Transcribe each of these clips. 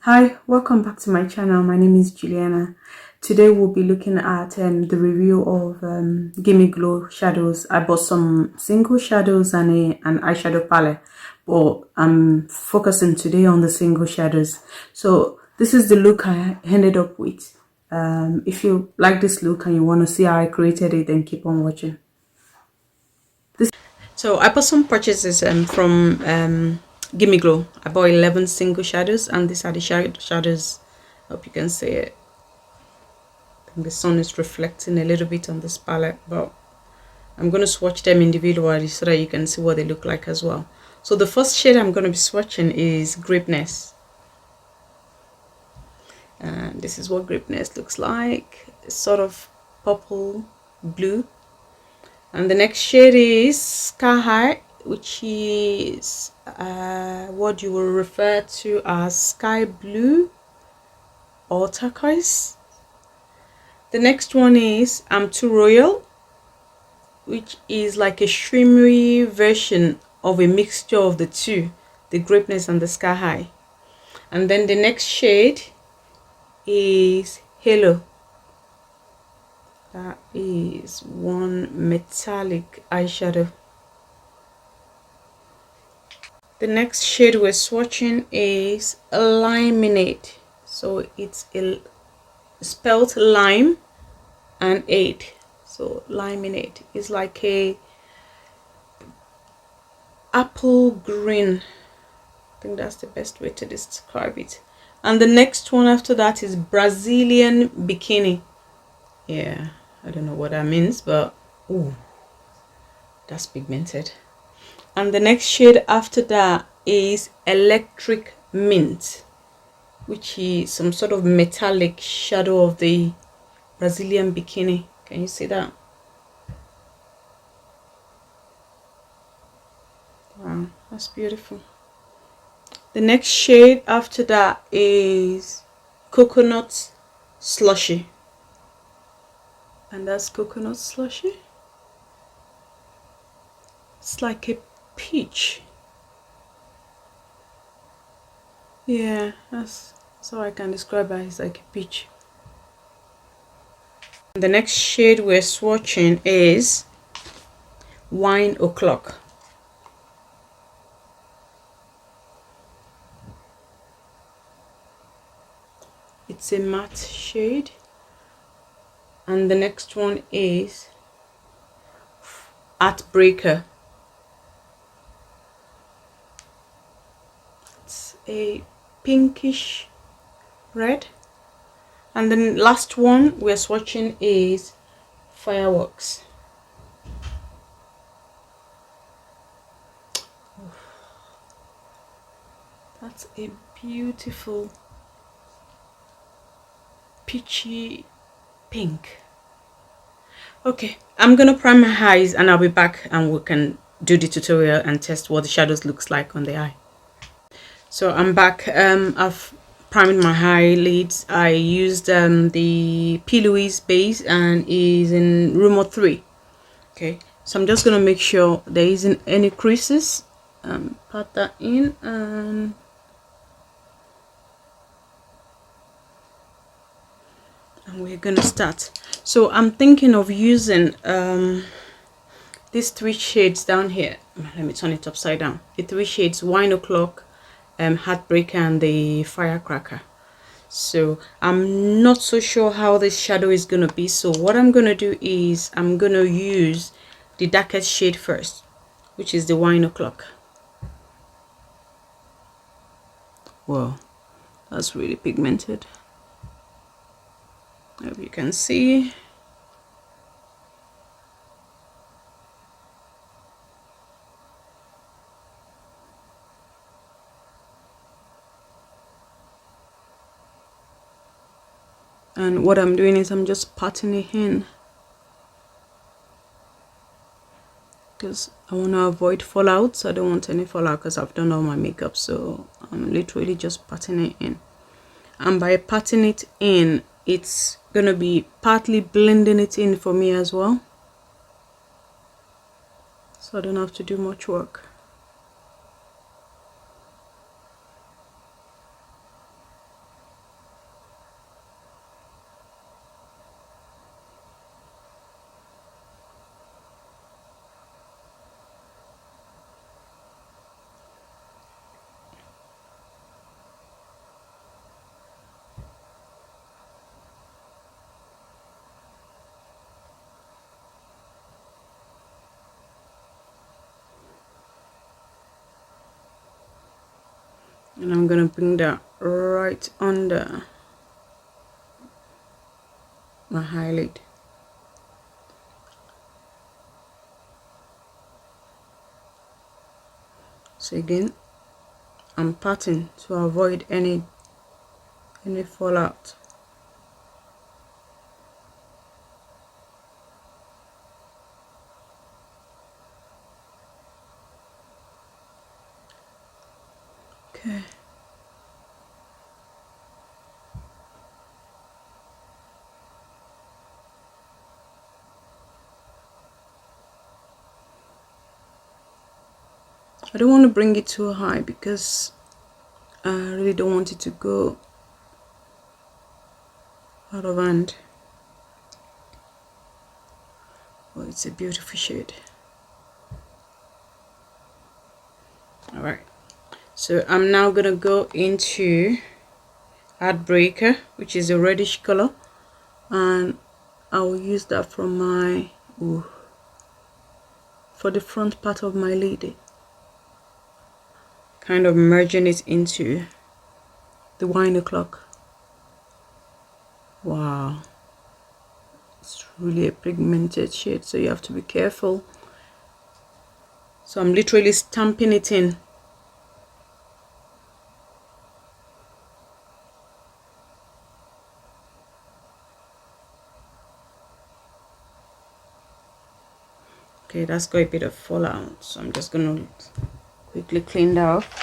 Hi, welcome back to my channel. My name is Juliana. Today we'll be looking at the review of Gimme Glow shadows. I bought some single shadows and an eyeshadow palette, but I'm focusing today on the single shadows. So this is the look I ended up with. If you like this look and you want to see how I created it, then keep on watching. So I bought some purchases from Gimme Glow. I bought 11 single shadows, and these are the shadows. Hope you can see it. I think the sun is reflecting a little bit on this palette, but I'm going to swatch them individually so that you can see what they look like as well. So the first shade I'm going to be swatching is Grapeness. And this is what Grapeness looks like. It's sort of purple blue. And the next shade is Sky High, which is what you will refer to as sky blue or turquoise. The next one is I'm Too Royal, which is like a shimmery version of a mixture of the two, the Grapeness and the Sky High. And then the next shade is Halo. That is one metallic eyeshadow. The next shade we're swatching is Limeade. So it's spelled lime and aid. So Limeade is like a apple green. I think that's the best way to describe it. And the next one after that is Brazilian Bikini. Yeah, I don't know what that means, but ooh, that's pigmented. And the next shade after that is Electric Mint, which is some sort of metallic shadow of the Brazilian Bikini. Can you see that? Wow, that's beautiful. The next shade after that is Coconut Slushie. And that's Coconut Slushie. It's like a peach. Yeah, that's how I can describe it. It's like a peach. The next shade we're swatching is Wine O'Clock. It's a matte shade. And the next one is Heartbreaker. It's a pinkish red. And the last one we're swatching is Fireworks. That's a beautiful peachy pink. Okay, I'm gonna prime my eyes and I'll be back and we can do the tutorial and test what the shadows looks like on the eye. So I'm back. I've primed my eyelids. I used the P. Louise base and is in Rumor 3. Okay, so I'm just gonna make sure there isn't any creases. Pat that in and we're gonna start. So I'm thinking of using these 3 shades down here. Let me turn it upside down. The 3 shades: Wine O'Clock, Heartbreaker, and the Firecracker. So I'm not so sure how this shadow is gonna be. So what I'm gonna do is I'm gonna use the darkest shade first, which is the Wine O'Clock. Wow, that's really pigmented. I hope you can see. And what I'm doing is I'm just patting it in because I want to avoid fallout. So I don't want any fallout because I've done all my makeup. So I'm literally just patting it in. And by patting it in, it's gonna be partly blending it in for me as well. So I don't have to do much work. And I'm gonna bring that right under my eyelid. So again, I'm patting to avoid any fallout. Okay. I don't want to bring it too high because I really don't want it to go out of hand. Oh, it's a beautiful shade. Alright, so I'm now gonna go into Heartbreaker, which is a reddish color, and I will use that from my for the front part of my lid, kind of merging it into the wine o'clock. Wow, it's really a pigmented shade, so you have to be careful. So I'm literally stamping it in. Okay, that's got a bit of fallout, so I'm just gonna quickly clean that off.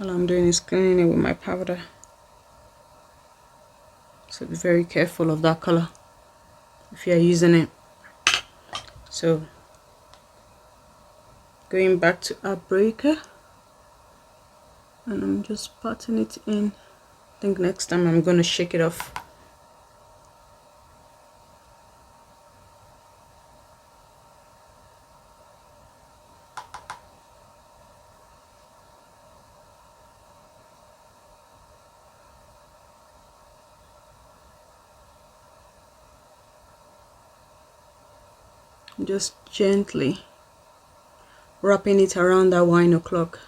All I'm doing is cleaning it with my powder. So be very careful of that color if you're using it. So going back to Heartbreaker, and I'm just patting it in. I think next time I'm gonna shake it off. Just gently wrapping it around that wine o'clock.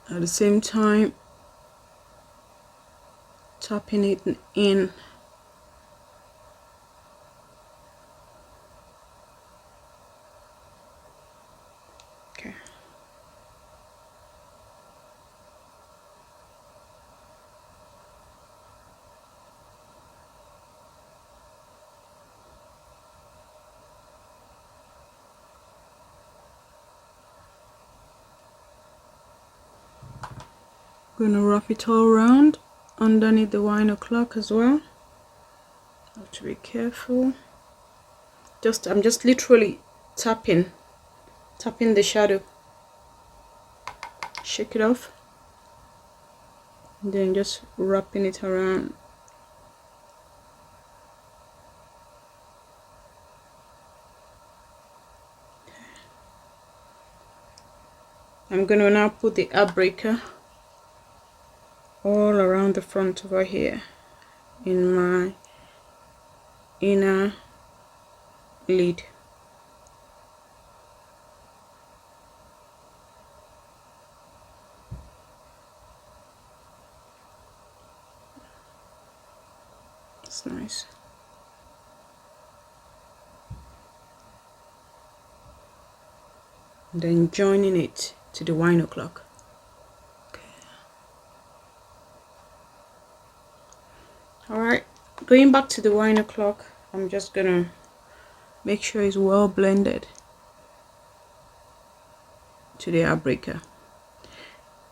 At the same time, tapping it in. Okay. Gonna wrap it all around underneath the wine o'clock as well. Have to be careful. I'm just literally tapping the shadow. Shake it off, and then just wrapping it around. I'm gonna now put the Heartbreaker all around the front over here in my inner lid. It's nice. And then joining it to the wine o'clock. Okay. Alright, going back to the wine o'clock, I'm just gonna make sure it's well blended to the Heartbreaker.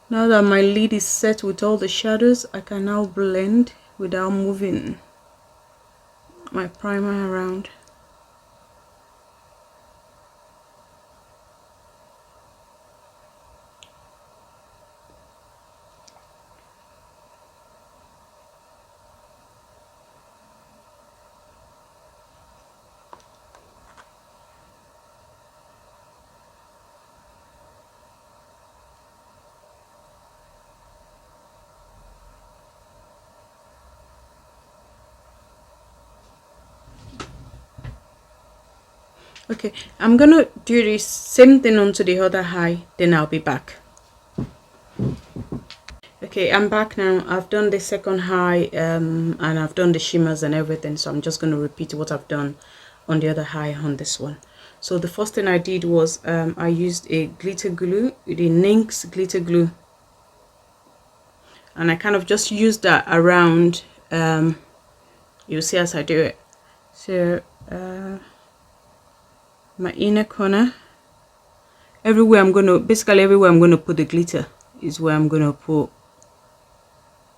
Now that my lid is set with all the shadows, I can now blend without moving my primer around. Okay, I'm gonna do the same thing onto the other eye, then I'll be back. Okay, I'm back now. I've done the second eye and I've done the shimmers and everything, so I'm just going to repeat what I've done on the other eye on this one. So the first thing I did was I used a glitter glue, the NYX glitter glue, and I kind of just used that around. You'll see as I do it. So my inner corner, everywhere I'm going to, basically everywhere I'm going to put the glitter is where I'm going to put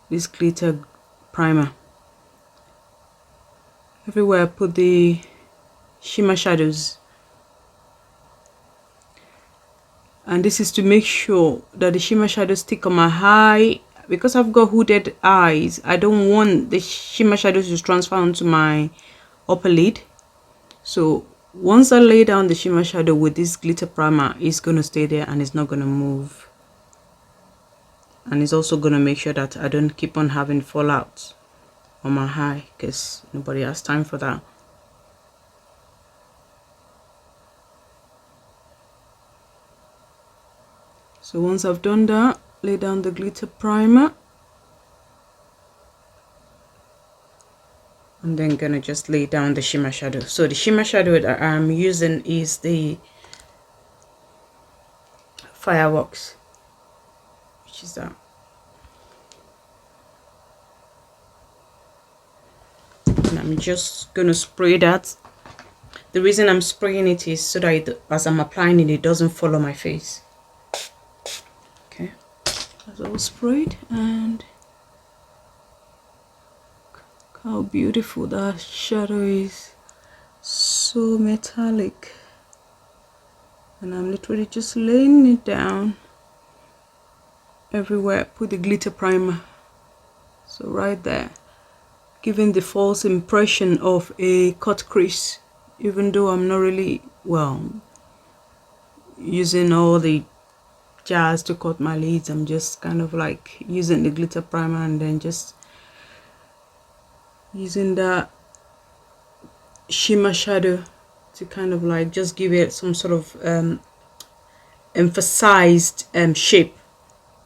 this glitter primer. Everywhere I put the shimmer shadows, and this is to make sure that the shimmer shadows stick on my eye. Because I've got hooded eyes, I don't want the shimmer shadows to transfer onto my upper lid. So once I lay down the shimmer shadow with this glitter primer, it's going to stay there and it's not going to move. And it's also going to make sure that I don't keep on having fallouts on my eye, because nobody has time for that. So once I've done that, lay down the glitter primer. I'm then gonna just lay down the shimmer shadow. So the shimmer shadow that I'm using is the Fireworks, which is that. And I'm just gonna spray that. The reason I'm spraying it is so that as I'm applying it, it doesn't follow my face. Okay, that's all sprayed, and look how beautiful that shadow is. So metallic. And I'm literally just laying it down everywhere. Put the glitter primer, so right there, giving the false impression of a cut crease, even though I'm not really, well, using all the jazz to cut my lids. I'm just kind of like using the glitter primer and then just using that shimmer shadow to kind of like just give it some sort of emphasized shape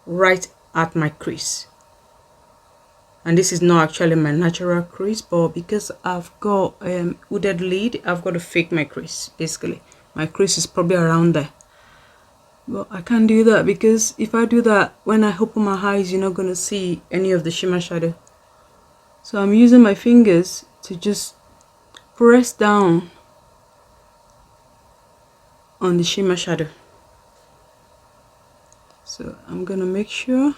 right at my crease. And this is not actually my natural crease, but because I've got hooded lid, I've got to fake my crease. Basically my crease is probably around there, but I can't do that, because if I do that, when I open my eyes, you're not going to see any of the shimmer shadow. So I'm using my fingers to just press down on the shimmer shadow. So I'm gonna make sure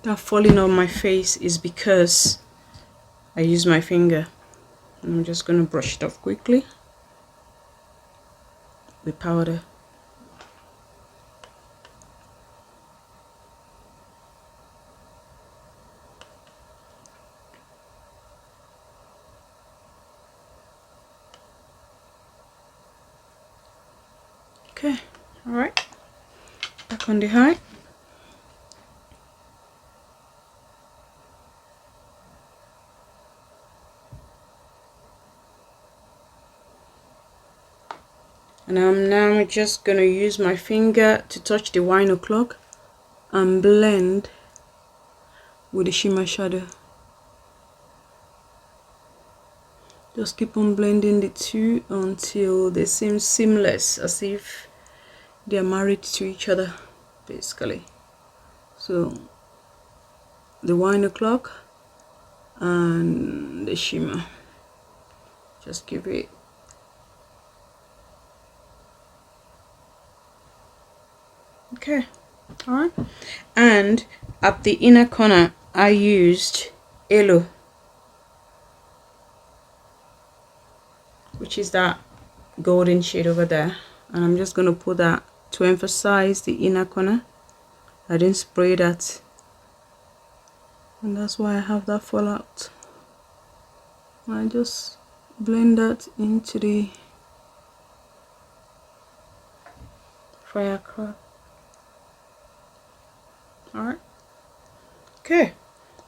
that falling on my face is because I use my finger. I'm just gonna brush it off quickly with powder. Okay, all right, back on the eye. And I'm now just gonna use my finger to touch the wine o'clock and blend with the shimmer shadow. Just keep on blending the two until they seem seamless, as if they are married to each other, basically. So the wine o'clock and the shimmer, just give it okay. All right, and at the inner corner I used yellow, which is that golden shade over there, and I'm just going to put that to emphasize the inner corner. I didn't spray that, and that's why I have that fallout. I just blend that into the firecracker. All right, Okay,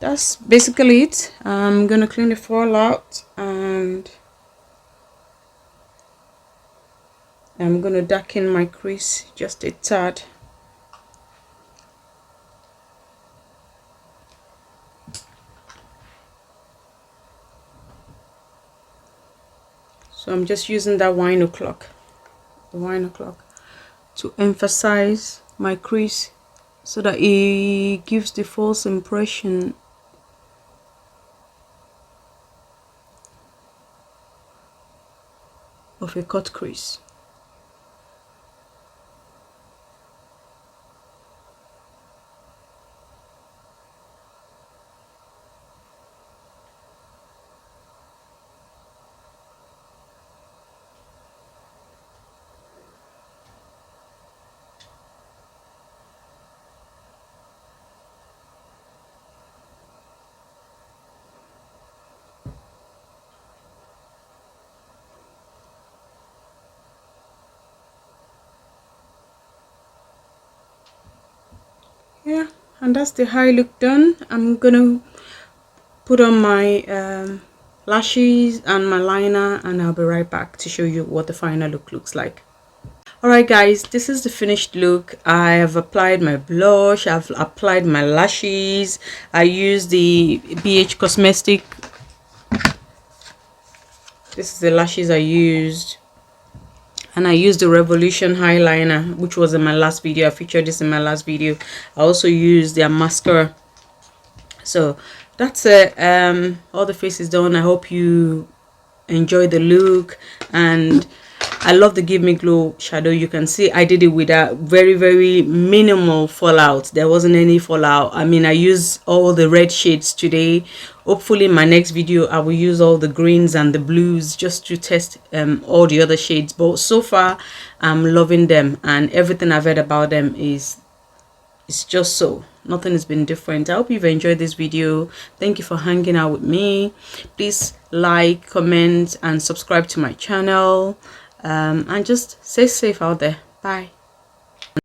that's basically it. I'm gonna clean the foil out and I'm gonna darken my crease just a tad. So I'm just using that wine o'clock, to emphasize my crease so that it gives the false impression of a cut crease. Yeah, and that's the eye look done. I'm gonna put on my lashes and my liner, and I'll be right back to show you what the final look looks like. Alright guys, this is the finished look. I have applied my blush, I've applied my lashes. I used the BH Cosmetic. This is the lashes I used. And I used the Revolution eyeliner, which was in my last video. I featured this in my last video. I also used their mascara. So that's it. All the face is done. I hope you enjoy the look, and I love the Give Me Glow shadow. You can see I did it with a very minimal fallout. There wasn't any fallout. I mean, I used all the red shades today. Hopefully in my next video I will use all the greens and the blues just to test all the other shades, but so far I'm loving them, and everything I've heard about them is just so. Nothing has been different. I hope you've enjoyed this video. Thank you for hanging out with me. Please like, comment and subscribe to my channel, and just stay safe out there. Bye.